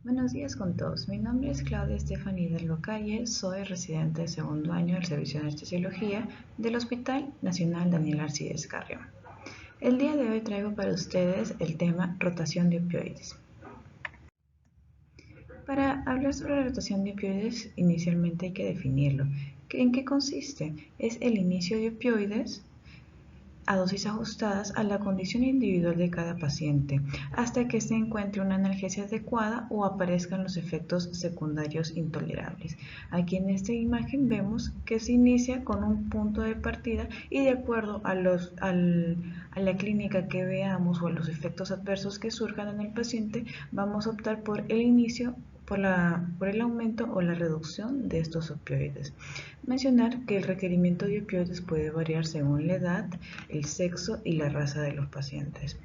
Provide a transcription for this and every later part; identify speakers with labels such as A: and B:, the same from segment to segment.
A: Buenos días con todos. Mi nombre es Claudia Estefanía Hidalgo Calle. Soy residente de segundo año del Servicio de Anestesiología del Hospital Nacional Daniel Arcides Carrión. El día de hoy traigo para ustedes el tema rotación de opioides. Para hablar sobre la rotación de opioides, inicialmente hay que definirlo. ¿En qué consiste? Es el inicio de opioides a dosis ajustadas a la condición individual de cada paciente, hasta que se encuentre una analgesia adecuada o aparezcan los efectos secundarios intolerables. Aquí en esta imagen vemos que se inicia con un punto de partida y de acuerdo a la clínica que veamos o a los efectos adversos que surjan en el paciente, vamos a optar por el inicio, por el aumento o la reducción de estos opioides. Mencionar que el requerimiento de opioides puede variar según la edad, el sexo y la raza de los pacientes.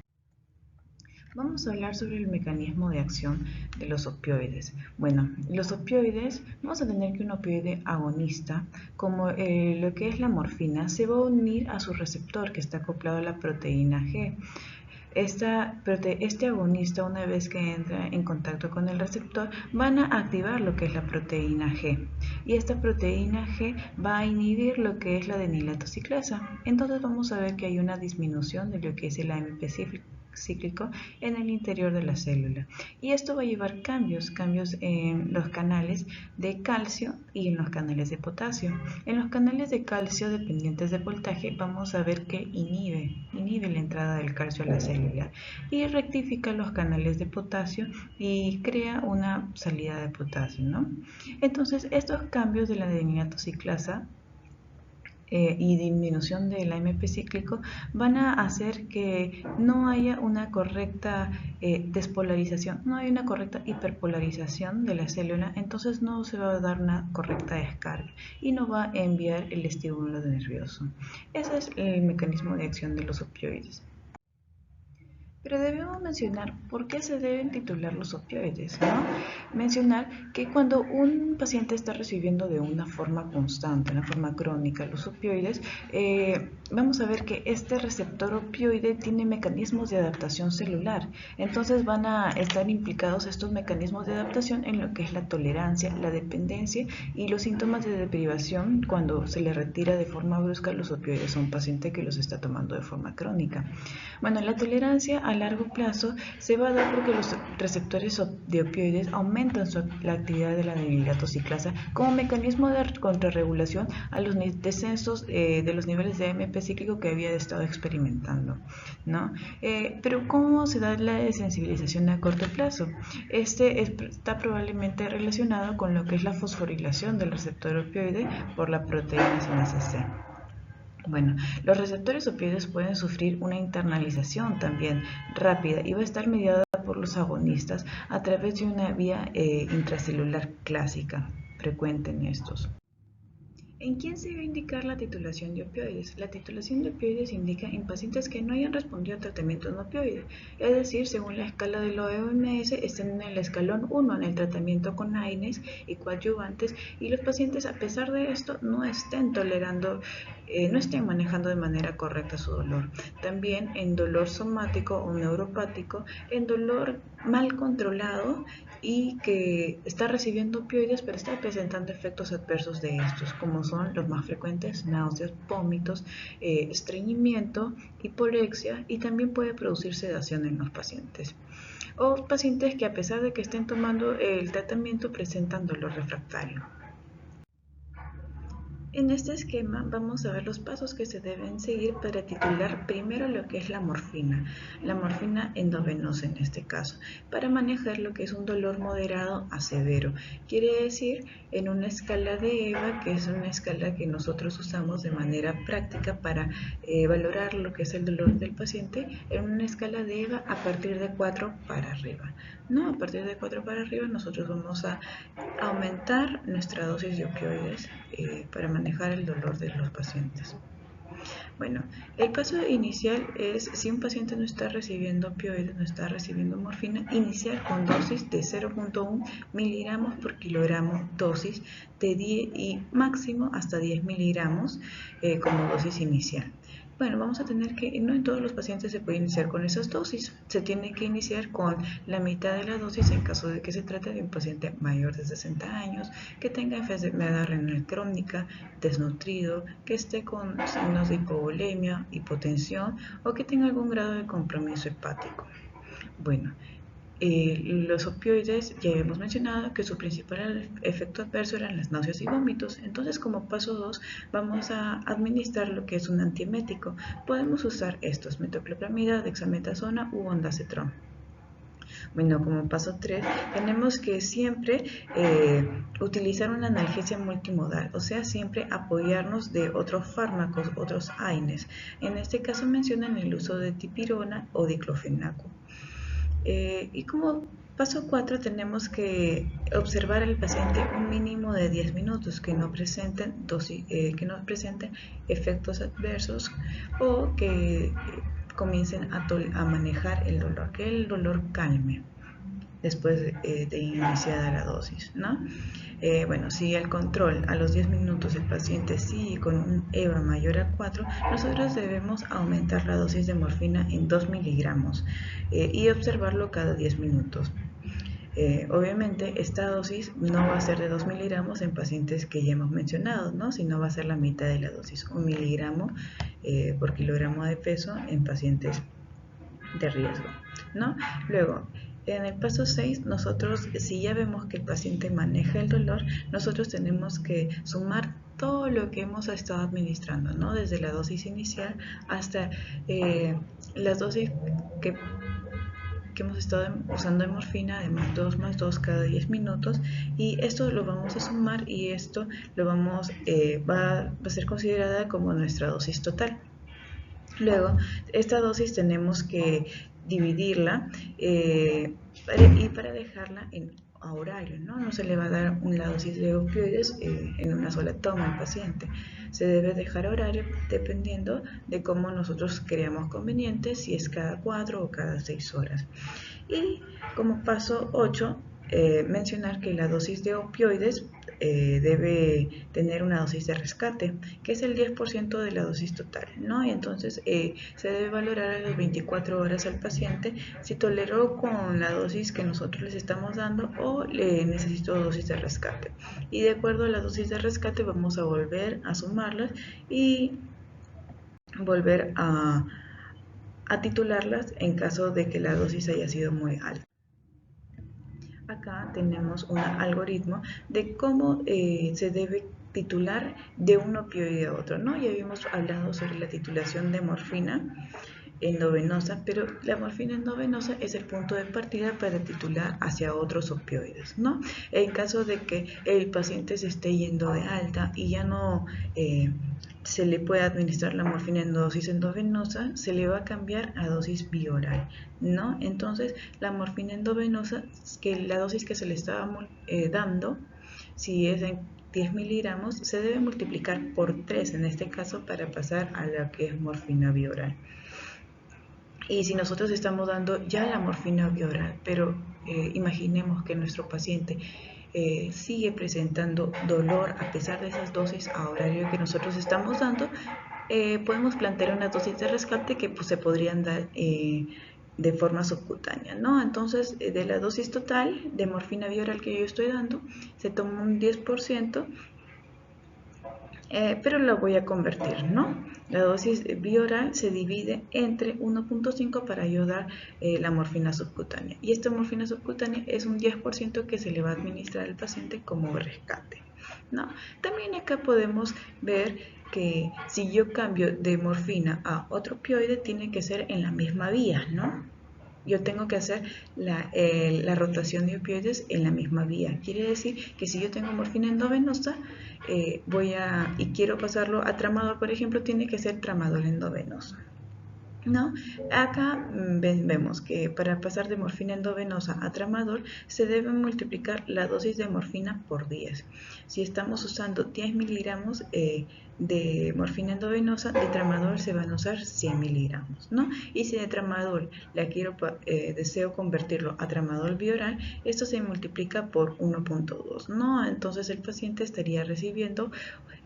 A: Vamos a hablar sobre el mecanismo de acción de los opioides. Bueno, los opioides, vamos a tener que un opioide agonista, como lo que es la morfina, se va a unir a su receptor que está acoplado a la proteína G. Este agonista, una vez que entra en contacto con el receptor, van a activar lo que es la proteína G. Y esta proteína G va a inhibir lo que es la adenilato ciclasa. Entonces vamos a ver que hay una disminución de lo que es el AMP cíclico en el interior de la célula. Y esto va a llevar cambios en los canales de calcio y en los canales de potasio. En los canales de calcio dependientes de voltaje vamos a ver que inhibe la entrada del calcio a la célula y rectifica los canales de potasio y crea una salida de potasio, ¿no? Entonces estos cambios de la adenilato ciclasa y disminución del AMP cíclico van a hacer que no haya una correcta despolarización, no hay una correcta hiperpolarización de la célula, entonces no se va a dar una correcta descarga y no va a enviar el estímulo nervioso. Ese es el mecanismo de acción de los opioides. Pero debemos mencionar por qué se deben titular los opioides, ¿no? Mencionar que cuando un paciente está recibiendo de una forma constante, una forma crónica, los opioides, vamos a ver que este receptor opioide tiene mecanismos de adaptación celular. Entonces van a estar implicados estos mecanismos de adaptación en lo que es la tolerancia, la dependencia y los síntomas de deprivación cuando se le retira de forma brusca los opioides a un paciente que los está tomando de forma crónica. Bueno, la tolerancia a largo plazo se va a dar porque los receptores de opioides aumentan la actividad de la adenilato ciclasa como mecanismo de contrarregulación a los descensos de los niveles de AMP cíclico que había estado experimentando, ¿no? Pero ¿cómo se da la desensibilización a corto plazo? Está probablemente relacionado con lo que es la fosforilación del receptor opioide por la proteína sinasa C. Bueno, los receptores opioides pueden sufrir una internalización también rápida y va a estar mediada por los agonistas a través de una vía intracelular clásica, frecuente en estos. ¿En quién se va a indicar la titulación de opioides? La titulación de opioides indica en pacientes que no hayan respondido al tratamiento no opioide, es decir, según la escala de la OMS, estén en el escalón 1 en el tratamiento con AINES y coadyuvantes y los pacientes a pesar de esto no estén tolerando, no estén manejando de manera correcta su dolor. También en dolor somático o neuropático, en dolor mal controlado y que está recibiendo opioides pero está presentando efectos adversos de estos, como son los más frecuentes, náuseas, vómitos, estreñimiento, hiporexia y también puede producir sedación en los pacientes. O pacientes que a pesar de que estén tomando el tratamiento presentan dolor refractario. En este esquema vamos a ver los pasos que se deben seguir para titular primero lo que es la morfina endovenosa en este caso, para manejar lo que es un dolor moderado a severo. Quiere decir en una escala de EVA, que es una escala que nosotros usamos de manera práctica para valorar lo que es el dolor del paciente, en una escala de EVA a partir de 4 para arriba. ¿No? A partir de 4 para arriba nosotros vamos a aumentar nuestra dosis de opioides para manejar el dolor de los pacientes. Bueno, el paso inicial es, si un paciente no está recibiendo opioides, no está recibiendo morfina, iniciar con dosis de 0.1 miligramos por kilogramo dosis de 10 y máximo hasta 10 miligramos como dosis inicial. Bueno, vamos a tener que, no en todos los pacientes se puede iniciar con esas dosis, se tiene que iniciar con la mitad de la dosis en caso de que se trate de un paciente mayor de 60 años, que tenga enfermedad renal crónica, desnutrido, que esté con signos de hipovolemia, hipotensión o que tenga algún grado de compromiso hepático. Bueno, los opioides ya hemos mencionado que su principal efecto adverso eran las náuseas y vómitos. Entonces, como paso 2, vamos a administrar lo que es un antiemético. Podemos usar estos: metoclopramida, dexametasona u ondansetron. Bueno, como paso 3, tenemos que siempre utilizar una analgesia multimodal, o sea, siempre apoyarnos de otros fármacos, otros AINES. En este caso mencionan el uso de dipirona o diclofenaco. Y como paso 4 tenemos que observar al paciente un mínimo de 10 minutos que no presenten efectos adversos o que comiencen a manejar el dolor, que el dolor calme después de iniciada la dosis, ¿no? Bueno, si el control a los 10 minutos el paciente sigue con un EVA mayor a 4, nosotros debemos aumentar la dosis de morfina en 2 miligramos y observarlo cada 10 minutos. Obviamente esta dosis no va a ser de 2 miligramos en pacientes que ya hemos mencionado, ¿no? Sino va a ser la mitad de la dosis, 1 miligramo por kilogramo de peso en pacientes de riesgo, ¿no? Luego, en el paso 6, nosotros, si ya vemos que el paciente maneja el dolor, nosotros tenemos que sumar todo lo que hemos estado administrando, ¿no? Desde la dosis inicial hasta las dosis que hemos estado usando de morfina, de más 2 más 2 cada 10 minutos, y esto lo vamos a sumar y esto lo va a ser considerada como nuestra dosis total. Luego, esta dosis tenemos que dividirla y para dejarla a horario, ¿no? No se le va a dar una dosis de opioides en una sola toma al paciente. Se debe dejar a horario dependiendo de cómo nosotros creamos conveniente, si es cada 4 o cada 6 horas. Y como paso 8, mencionar que la dosis de opioides debe tener una dosis de rescate, que es el 10% de la dosis total, ¿no? Y entonces se debe valorar a las 24 horas al paciente si toleró con la dosis que nosotros les estamos dando o le necesitó dosis de rescate. Y de acuerdo a la dosis de rescate vamos a volver a sumarlas y volver a titularlas en caso de que la dosis haya sido muy alta. Acá tenemos un algoritmo de cómo se debe titular de un opioide a otro, ¿no? Ya habíamos hablado sobre la titulación de morfina endovenosa, pero la morfina endovenosa es el punto de partida para titular hacia otros opioides, ¿no? En caso de que el paciente se esté yendo de alta y ya no se le puede administrar la morfina en dosis endovenosa, se le va a cambiar a dosis bioral, ¿no? Entonces, la morfina endovenosa, que la dosis que se le estaba dando, si es en 10 miligramos, se debe multiplicar por 3 en este caso para pasar a la que es morfina bioral. Y si nosotros estamos dando ya la morfina bioral, pero imaginemos que nuestro paciente sigue presentando dolor a pesar de esas dosis a horario que nosotros estamos dando, podemos plantear una dosis de rescate que pues, se podrían dar de forma subcutánea, ¿no? Entonces, de la dosis total de morfina bioral que yo estoy dando, se toma un 10%, pero lo voy a convertir, ¿no? La dosis bioral se divide entre 1.5 para ayudar la morfina subcutánea. Y esta morfina subcutánea es un 10% que se le va a administrar al paciente como rescate, ¿no? También acá podemos ver que si yo cambio de morfina a otro opioide, tiene que ser en la misma vía, ¿no? Yo tengo que hacer la rotación de opioides en la misma vía. Quiere decir que si yo tengo morfina endovenosa y quiero pasarlo a tramadol, por ejemplo, tiene que ser tramadol endovenoso. ¿No? Acá vemos que para pasar de morfina endovenosa a tramadol se debe multiplicar la dosis de morfina por 10. Si estamos usando 10 miligramos de morfina endovenosa, de tramadol se van a usar 100 miligramos, ¿no? Y si de tramadol deseo convertirlo a tramadol bioral, esto se multiplica por 1.2, ¿no? Entonces el paciente estaría recibiendo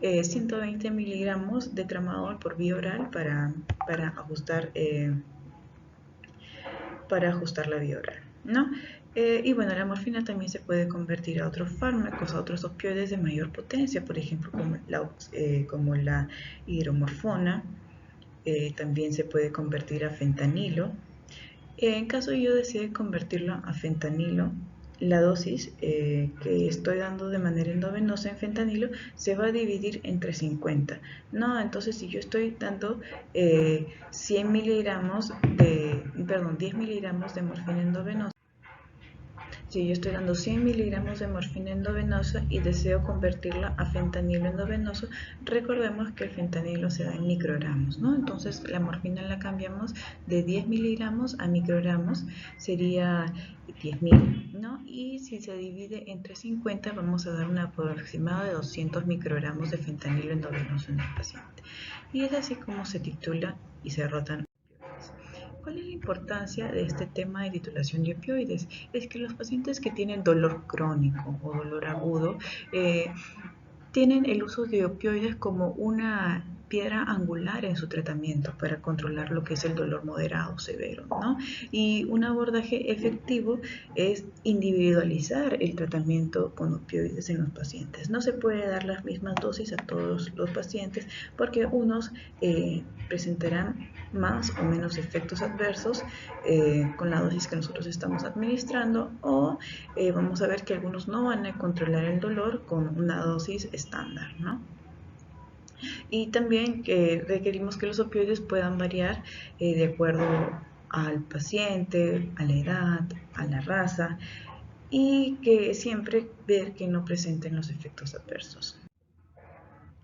A: 120 miligramos de tramadol por vía oral para ajustar, para ajustar la vía oral, ¿no? Y bueno, la morfina también se puede convertir a otros fármacos, a otros opioides de mayor potencia, por ejemplo, como la hidromorfona, también se puede convertir a fentanilo. En caso yo decida convertirlo a fentanilo, la dosis que estoy dando de manera endovenosa en fentanilo se va a dividir entre 50, ¿no? Entonces, si yo estoy dando 100 miligramos perdón, 10 miligramos de morfina endovenosa, si yo estoy dando 100 miligramos de morfina endovenosa y deseo convertirla a fentanilo endovenoso, recordemos que el fentanilo se da en microgramos, ¿no? Entonces la morfina la cambiamos de 10 miligramos a microgramos, sería 10.000, ¿no? Y si se divide entre 50, vamos a dar un aproximado de 200 microgramos de fentanilo endovenoso en el paciente. Y es así como se titula y se rotan. ¿Cuál es la importancia de este tema de titulación de opioides? Es que los pacientes que tienen dolor crónico o dolor agudo tienen el uso de opioides como una piedra angular en su tratamiento para controlar lo que es el dolor moderado o severo, ¿no? Y un abordaje efectivo es individualizar el tratamiento con opioides en los pacientes. No se puede dar las mismas dosis a todos los pacientes porque unos presentarán más o menos efectos adversos con la dosis que nosotros estamos administrando o vamos a ver que algunos no van a controlar el dolor con una dosis estándar, ¿no? Y también requerimos que los opioides puedan variar de acuerdo al paciente, a la edad, a la raza y que siempre ver que no presenten los efectos adversos.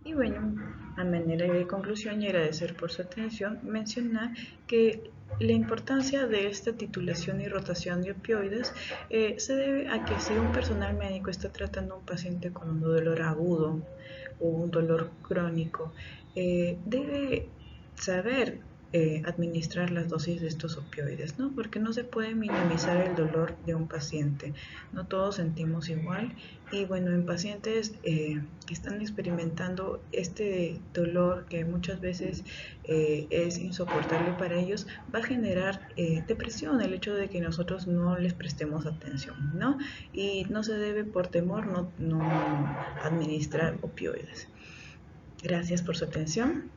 A: Y bueno, a manera de conclusión y agradecer por su atención, mencionar que la importancia de esta titulación y rotación de opioides se debe a que si un personal médico está tratando a un paciente con un dolor agudo o un dolor crónico, debe saber administrar las dosis de estos opioides, ¿no? Porque no se puede minimizar el dolor de un paciente. No todos sentimos igual y bueno, en pacientes que están experimentando este dolor que muchas veces es insoportable para ellos, va a generar depresión el hecho de que nosotros no les prestemos atención, ¿no? Y no se debe por temor no administrar opioides. Gracias por su atención.